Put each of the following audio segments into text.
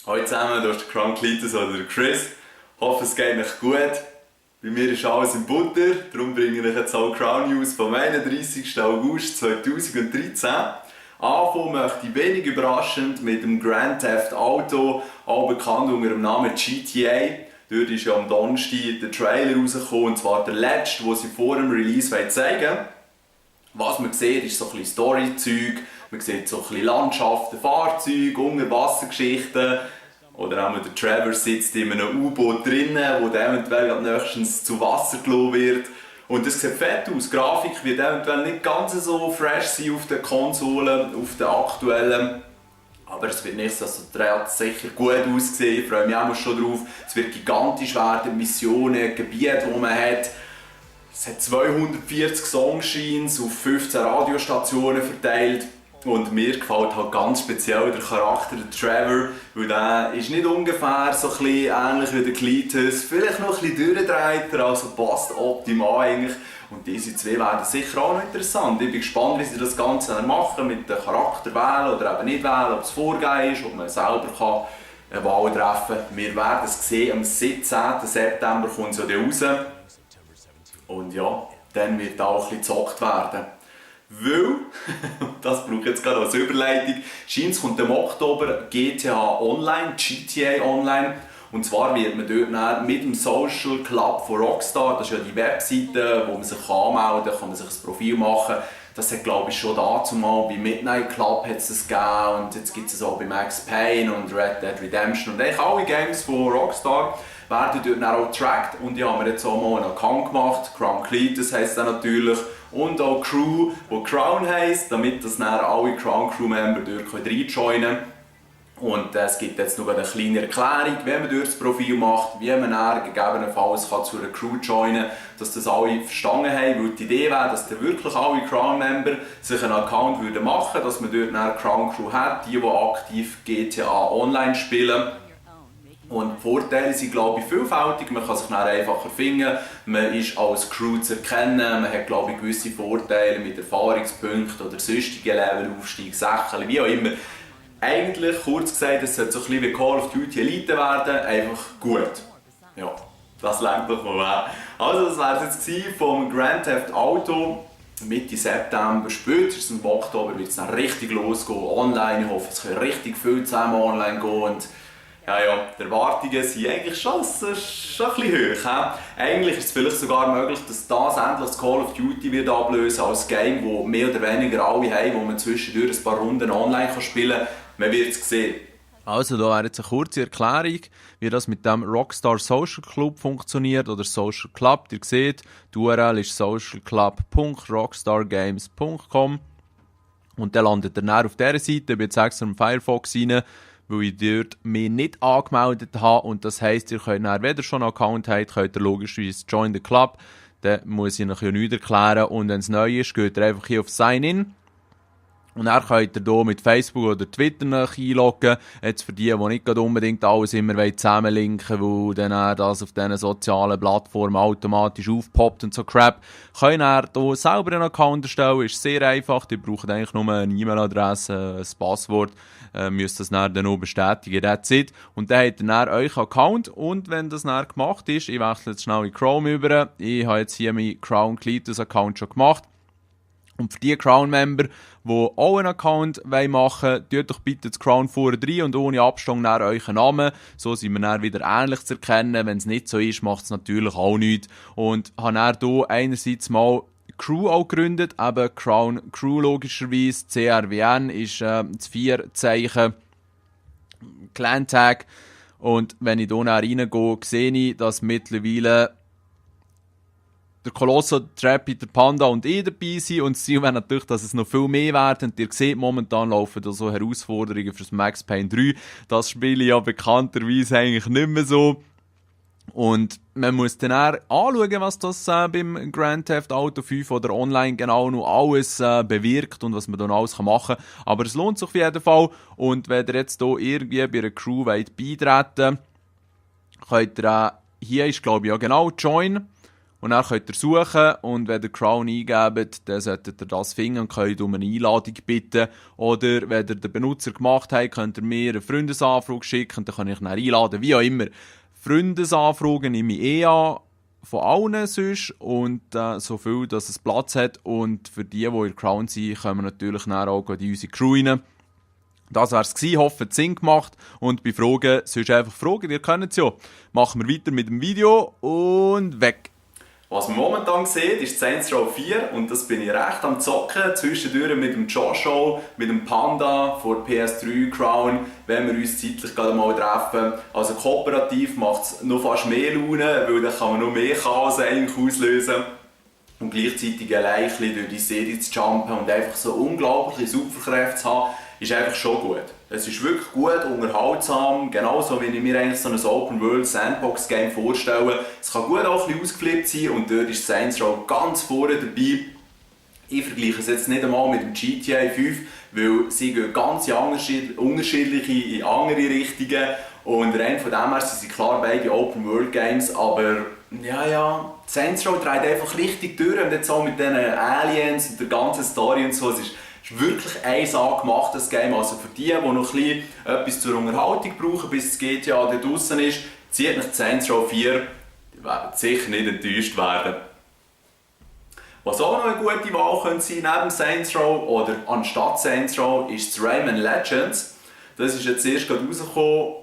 Hallo zusammen, hier ist der Crown Cletus oder der Chris. Ich hoffe, es geht euch gut. Bei mir ist alles in Butter, darum bringe ich euch jetzt alle Crown News vom 31. August 2013. Anfangen möchte ich wenig überraschend mit dem Grand Theft Auto, auch bekannt unter dem Namen GTA. Dort ist ja am Donnerstag der Trailer rausgekommen, und zwar der letzte, den sie vor dem Release zeigen wollen. Was man sieht, ist so ein bisschen Storyzeug, man sieht so ein bisschen Landschaften, Fahrzeuge, Unterwassergeschichten. Oder auch der Trevor sitzt in einem U-Boot drinnen, wo dann eventuell nächstens zu Wasser gelassen wird. Und das sieht fett aus. Die Grafik wird eventuell nicht ganz so fresh sein auf den Konsolen, auf den aktuellen. Aber es wird nichtsdestotrotz sicher gut aussehen. Ich freue mich auch schon drauf. Es wird gigantisch werden, Missionen, Gebiete, die man hat. Es hat 240 Songscheins auf 15 Radiostationen verteilt. Und mir gefällt halt ganz speziell der Charakter, der Trevor, weil der ist nicht ungefähr so ein bisschen ähnlich wie der Cletus, vielleicht noch ein bisschen durchgedrehter, also passt optimal eigentlich. Und diese zwei werden sicher auch noch interessant. Ich bin gespannt, wie sie das Ganze machen, mit dem Charakter wählen oder eben nicht wählen, ob es vorgegeben ist, ob man selber eine Wahl treffen kann. Wir werden es sehen, am 17. September kommt es ja raus. Und ja, dann wird auch ein bisschen gezockt werden. Weil, das brauche ich jetzt gerade als Überleitung, scheint kommt im Oktober GTA Online, GTA Online. Und zwar wird man dort mit dem Social Club von Rockstar, das ist ja die Webseite, wo man sich anmelden kann, man sich ein Profil machen. Das hat, glaube ich, schon dazu mal bei Midnight Club hat es das gegeben, und jetzt gibt es auch bei Max Payne und Red Dead Redemption und eigentlich alle Games von Rockstar werden dort auch getrackt. Und ich habe mir jetzt auch mal einen Account gemacht, Crown Cletus heisst er natürlich, und auch Crew, wo Crown heisst, damit das dann alle Crown Crew Member dort reinjoinen können. Und es gibt jetzt noch eine kleine Erklärung, wie man durch das Profil macht, wie man dann gegebenenfalls zu einer Crew joinen kann, dass das alle verstanden haben. Weil die Idee wäre, dass dann wirklich alle Crown-Member sich einen Account machen würden, dass man dort eine Crown Crew hat, die aktiv GTA Online spielen. Und die Vorteile sind, glaube ich, vielfältig. Man kann sich dann einfacher finden, man ist als Crew zu erkennen, man hat, glaube ich, gewisse Vorteile mit Erfahrungspunkten oder sonstigen Levelaufstieg, Sachen, wie auch immer. Eigentlich, kurz gesagt, es sollte so ein bisschen wie Call of Duty Elite werden, einfach gut. Ja, das lenkt doch mal weg. Also das wäre es jetzt vom Grand Theft Auto. Mitte September, spätestens im Oktober wird es dann richtig losgehen, online. Ich hoffe, es können richtig viel zusammen online gehen. Und ja, die Erwartungen sind eigentlich schon ein bisschen hoch. Eigentlich ist es vielleicht sogar möglich, dass das endlich das Call of Duty wird ablösen als Game, das mehr oder weniger alle haben, wo man zwischendurch ein paar Runden online spielen kann. Man wird es sehen. Also, da wäre jetzt eine kurze Erklärung, wie das mit dem Rockstar Social Club funktioniert, oder Social Club. Ihr seht, die URL ist socialclub.rockstargames.com und dann landet ihr dann auf dieser Seite. Ich bin jetzt extra im Firefox rein, weil ich dort mich nicht angemeldet habe, und das heisst, ihr könnt dann, wenn ihr schon einen Account habt, könnt ihr logischerweise Join the Club. Dann muss ich euch ja nichts erklären, und wenn es neu ist, geht ihr einfach hier auf Sign In. Und dann könnt ihr hier mit Facebook oder Twitter einloggen. Jetzt für die nicht unbedingt alles immer zusammenlinken wollen, weil dann das auf diesen sozialen Plattformen automatisch aufpoppt und so Crap. Könnt ihr hier selber einen Account erstellen, ist sehr einfach. Ihr braucht eigentlich nur eine E-Mail-Adresse, ein Passwort, müsst das dann noch bestätigen, that's it. Und dann habt ihr dann euren Account, und wenn das dann gemacht ist, ich wechsle jetzt schnell in Chrome über. Ich habe jetzt hier meinen Crown Cletus Account schon gemacht. Und für die Crown-Member, die auch einen Account machen wollen, tut doch bitte das Crown vorne rein und ohne Abstand nach euren Namen. So sind wir dann wieder ähnlich zu erkennen. Wenn es nicht so ist, macht es natürlich auch nichts. Und habe dann hier einerseits mal Crew auch gegründet, eben Crown Crew logischerweise. CRWN ist das 4-Zeichen Clan-Tag. Und wenn ich hier reingehe, sehe ich, dass mittlerweile der Colosso, der Trappy, der Panda und ich dabei sind. Und das Ziel wäre natürlich, dass es noch viel mehr werden. Und ihr seht, momentan laufen da so Herausforderungen für das Max Payne 3. Das spiele ich ja bekannterweise eigentlich nicht mehr so. Und man muss dann auch anschauen, was das beim Grand Theft Auto 5 oder online genau noch alles bewirkt und was man dann alles machen kann. Aber es lohnt sich auf jeden Fall. Und wenn ihr jetzt hier irgendwie bei einer Crew beitreten wollt, könnt ihr hier ist, glaube ich, ja genau, Join. Und dann könnt ihr suchen und wenn ihr Crown eingebt, dann solltet ihr das finden und könnt um eine Einladung bitten. Oder wenn ihr den Benutzer gemacht habt, könnt ihr mir eine Freundesanfrage schicken, dann kann ich ihn einladen, wie auch immer. Freundesanfragen nehme ich an, von allen sonst und so viel, dass es Platz hat. Und für die in Crown sind, können wir natürlich dann auch in unsere Crew rein. Das wär's gewesen. Hoffe, es Sinn gemacht. Und bei Fragen, sonst einfach fragen, ihr kennt es ja. Machen wir weiter mit dem Video und weg. Was man momentan sieht, ist Saints Row 4 und das bin ich recht am Zocken. Zwischendurch mit dem Joshua, mit dem Panda von PS3 Crown, wenn wir uns zeitlich gerade mal treffen. Also kooperativ macht es noch fast mehr Laune, weil dann kann man noch mehr Chaos eigentlich auslösen. Und gleichzeitig allein durch die Serie zu jumpen und einfach so unglaubliche Superkräfte zu haben, ist einfach schon gut. Es ist wirklich gut, unterhaltsam, genauso wie ich mir eigentlich so ein Open-World-Sandbox-Game vorstelle. Es kann gut auch ein bisschen ausgeflippt sein und dort ist Saints Row ganz vorne dabei. Ich vergleiche es jetzt nicht einmal mit dem GTA 5, weil sie gehen ganz unterschiedliche in andere Richtungen und rein von dem her sind sie klar beide Open-World-Games, aber ja, Saints Row dreht einfach richtig durch und jetzt auch mit diesen Aliens und der ganzen Story und so. Es ist wirklich eins angemachtes Game. Also für die noch ein bisschen etwas zur Unterhaltung brauchen, bis das GTA da draussen ist, zieht nach Saints Row 4, die werden sicher nicht enttäuscht werden. Was auch noch eine gute Wahl könnte sein neben Saints Row oder anstatt Saints Row ist das Rayman Legends. Das ist jetzt erst gerade rausgekommen.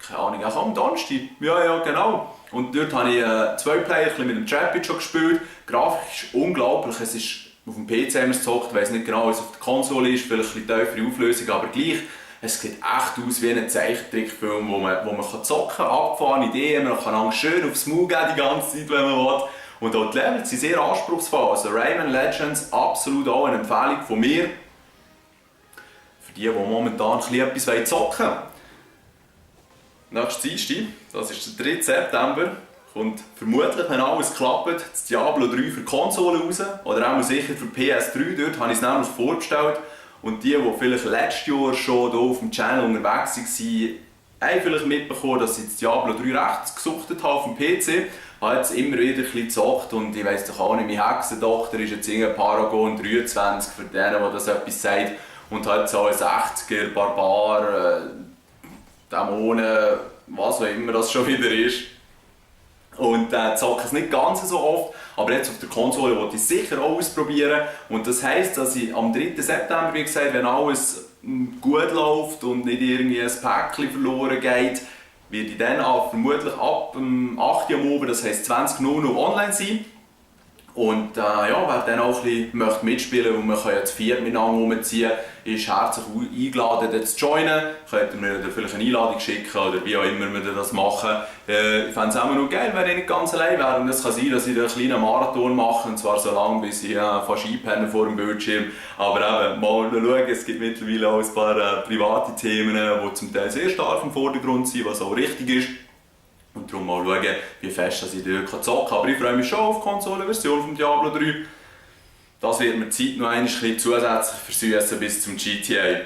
Keine Ahnung, auch am Donnerstag. Ja, genau. Und dort habe ich 2 Player mit dem Trapit schon gespielt. Die Grafik ist unglaublich. Es ist auf dem PC haben wir es gezockt, ich weiss nicht genau, was auf der Konsole ist, vielleicht ein bisschen tiefere Auflösung, aber gleich, es sieht echt aus wie ein Zeichentrickfilm, wo man zocken kann, abgefahrene Ideen, man kann schön aufs Maul geben die ganze Zeit, wenn man will. Und auch die Levels sind sehr anspruchsvoll, also Rayman Legends, absolut auch eine Empfehlung von mir. Für die momentan etwas zocken wollen. Nächstes Dienstag, das ist der 3. September, kommt vermutlich, wenn alles klappt, das Diablo 3 für Konsole raus. Oder auch sicher für PS3. Dort habe ich es nämlich vorbestellt. Und die vielleicht letztes Jahr schon hier auf dem Channel unterwegs waren, haben vielleicht mitbekommen, dass ich das Diablo 3 recht gesuchtet habe auf dem PC. Ich habe jetzt immer wieder ein bisschen gezockt und ich weiss doch auch nicht, mein Hexentochter ist jetzt irgendein Paragon 23 für den, der das etwas sagt. Und hat so einen 60er, Barbar, Dämonen, was auch immer das schon wieder ist. Und zocke es nicht ganz so oft, aber jetzt auf der Konsole wollte ich es sicher auch ausprobieren. Und das heisst, dass ich am 3. September, wie gesagt, wenn alles gut läuft und nicht irgendwie ein Päckchen verloren geht, werde ich dann vermutlich ab dem 8. Uhr, das heisst 20:00 online sein. Und wer dann auch ein bisschen mitspielen möchte, weil man ja zu viert miteinander rumziehen, ist herzlich eingeladen, dort zu joinen. Könnt ihr mir vielleicht eine Einladung schicken oder wie auch immer wir das machen. Ich fände es auch noch geil, wenn ich nicht ganz allein wäre. Und es kann sein, dass ich einen kleinen Marathon mache, und zwar so lange, bis ich fast einpenne vor dem Bildschirm. Aber eben, mal schauen, es gibt mittlerweile auch ein paar private Themen, die zum Teil sehr stark im Vordergrund sind, was auch richtig ist. Und darum mal schauen, wie fest ich dort zocken kann. Aber ich freue mich schon auf die Konsolenversion von Diablo 3. Das wird mir die Zeit noch ein bisschen zusätzlich versüßen bis zum GTA.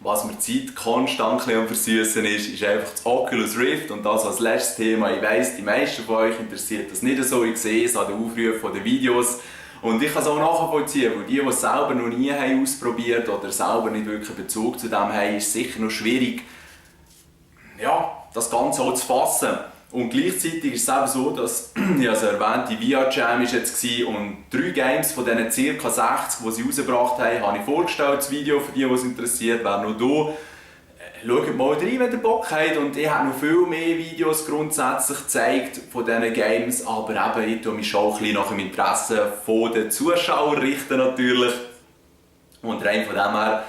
Was mir die Zeit konstant am versüßen ist einfach das Oculus Rift und das als letztes Thema. Ich weiss, die meisten von euch interessiert das nicht so. Ich sehe es an den Aufrufen der Videos. Und ich kann es auch nachvollziehen, weil die es selber noch nie haben ausprobiert oder selber nicht wirklich Bezug zu dem haben, ist es sicher noch schwierig, das Ganze auch zu fassen. Und gleichzeitig ist es eben so, dass, ich also erwähnt, die VR Jam war jetzt und 3 Games von diesen ca. 60, die sie rausgebracht haben, habe ich vorgestellt, das Video für die es interessiert, wäre noch da. Schaut mal rein, wenn ihr Bock habt. Und ich habe noch viel mehr Videos grundsätzlich gezeigt von diesen Games, aber eben, ich tue mich schon ein bisschen nach dem Interesse der Zuschauer richten natürlich. Und rein von dem her,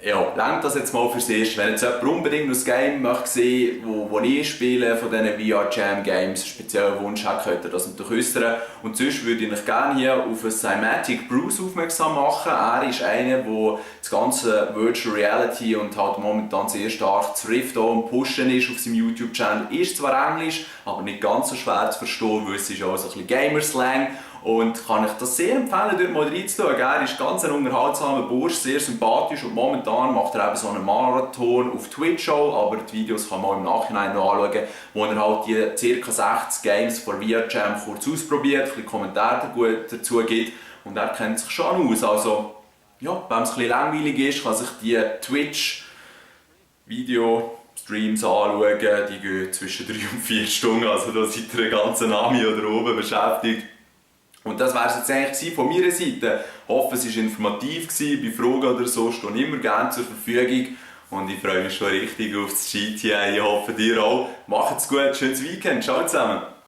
lenkt das jetzt mal fürs Erste. Wenn jetzt jemand unbedingt noch ein Game möchte sehen, wo ich spiele, von diesen VR Jam Games, speziellen Wunsch hat, könnt ihr das natürlich äußern. Und sonst würde ich euch gerne hier auf einen Cymatic Bruce aufmerksam machen. Er ist einer, der das ganze Virtual Reality und halt momentan sehr stark das Rift am Pushen ist auf seinem YouTube-Channel. Ist zwar Englisch, aber nicht ganz so schwer zu verstehen, weil es ist auch so ein bisschen Gamer-Slang. Und kann ich das sehr empfehlen, dort mal reinzuschauen. Er ist ganz ein unterhaltsamer Bursch, sehr sympathisch und momentan macht er eben so einen Marathon auf Twitch auch, aber die Videos kann man im Nachhinein noch anschauen, wo er halt die ca. 60 Games von VR-Jam kurz ausprobiert, ein bisschen Kommentare dazu gibt und er kennt sich schon aus. Also, ja, wenn es ein bisschen langweilig ist, kann sich die Twitch-Video-Streams anschauen, die gehen zwischen 3 und 4 Stunden, also da seid ihr einen ganzen Abend oder oben beschäftigt. Und das wäre es jetzt eigentlich von meiner Seite. Ich hoffe, es war informativ gewesen. Bei Fragen oder so stehe ich immer gerne zur Verfügung. Und ich freue mich schon richtig auf das GTA. Ich hoffe, ihr auch. Macht's gut, schönes Weekend. Ciao zusammen.